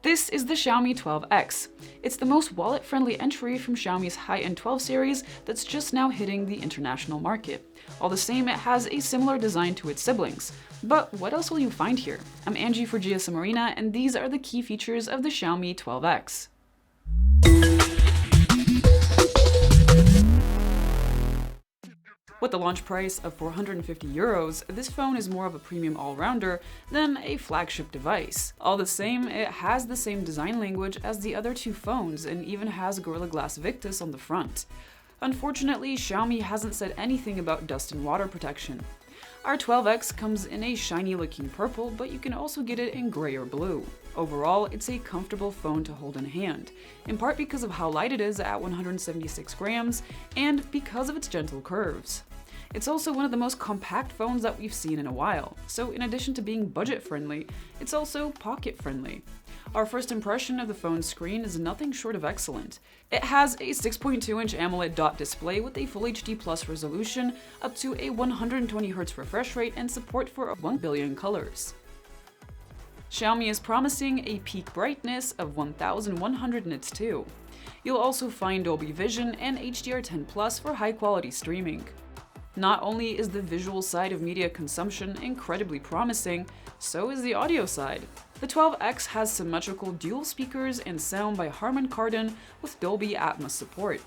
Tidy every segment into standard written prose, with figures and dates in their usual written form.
This is the Xiaomi 12X. It's the most wallet-friendly entry from Xiaomi's high-end 12 series that's just now hitting the international market. All the same, it has a similar design to its siblings. But what else will you find here? I'm Angie for GSM Arena, and these are the key features of the Xiaomi 12X. With the launch price of €450, this phone is more of a premium all-rounder than a flagship device. All the same, it has the same design language as the other two phones and even has Gorilla Glass Victus on the front. Unfortunately, Xiaomi hasn't said anything about dust and water protection. Our 12X comes in a shiny-looking purple, but you can also get it in gray or blue. Overall, it's a comfortable phone to hold in hand, in part because of how light it is at 176 grams and because of its gentle curves. It's also one of the most compact phones that we've seen in a while, so in addition to being budget-friendly, it's also pocket-friendly. Our first impression of the phone's screen is nothing short of excellent. It has a 6.2-inch AMOLED dot display with a Full HD Plus resolution, up to a 120Hz refresh rate, and support for 1 billion colors. Xiaomi is promising a peak brightness of 1100 nits too. You'll also find Dolby Vision and HDR10 Plus for high-quality streaming. Not only is the visual side of media consumption incredibly promising, so is the audio side. The 12X has symmetrical dual speakers and sound by Harman Kardon with Dolby Atmos support.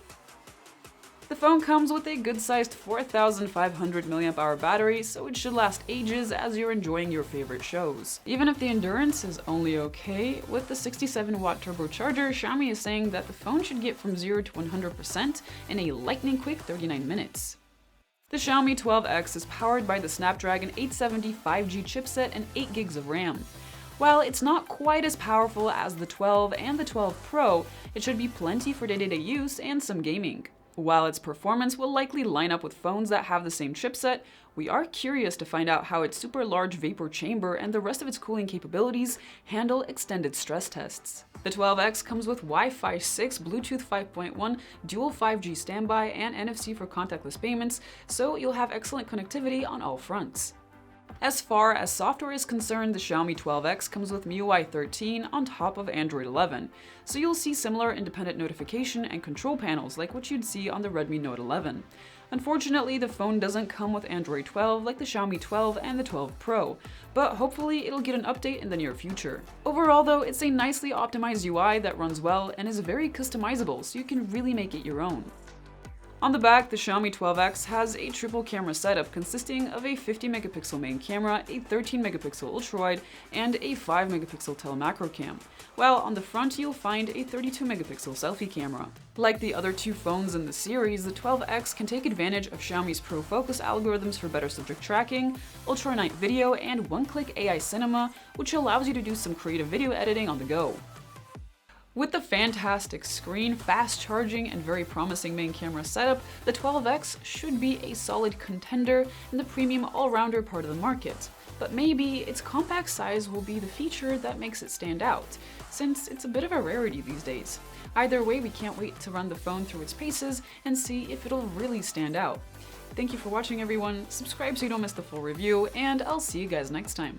The phone comes with a good-sized 4500 mAh battery, so it should last ages as you're enjoying your favorite shows. Even if the endurance is only okay, with the 67-watt turbocharger, Xiaomi is saying that the phone should get from 0 to 100% in a lightning-quick 39 minutes. The Xiaomi 12X is powered by the Snapdragon 870 5G chipset and 8 GB of RAM. While it's not quite as powerful as the 12 and the 12 Pro, it should be plenty for day-to-day use and some gaming. While its performance will likely line up with phones that have the same chipset, we are curious to find out how its super large vapor chamber and the rest of its cooling capabilities handle extended stress tests. The 12X comes with Wi-Fi 6, Bluetooth 5.1, dual 5G standby, and NFC for contactless payments, so you'll have excellent connectivity on all fronts. As far as software is concerned, the Xiaomi 12X comes with MIUI 13 on top of Android 11, so you'll see similar independent notification and control panels like what you'd see on the Redmi Note 11. Unfortunately, the phone doesn't come with Android 12 like the Xiaomi 12 and the 12 Pro, but hopefully it'll get an update in the near future. Overall though, it's a nicely optimized UI that runs well and is very customizable, so you can really make it your own. On the back, the Xiaomi 12X has a triple camera setup consisting of a 50-megapixel main camera, a 13-megapixel ultrawide, and a 5-megapixel telemacro cam, while on the front you'll find a 32-megapixel selfie camera. Like the other two phones in the series, the 12X can take advantage of Xiaomi's Pro Focus algorithms for better subject tracking, ultra-night video, and one-click AI cinema, which allows you to do some creative video editing on the go. With the fantastic screen, fast charging, and very promising main camera setup, the 12X should be a solid contender in the premium all-rounder part of the market. But maybe its compact size will be the feature that makes it stand out, since it's a bit of a rarity these days. Either way, we can't wait to run the phone through its paces and see if it'll really stand out. Thank you for watching everyone, subscribe so you don't miss the full review, and I'll see you guys next time.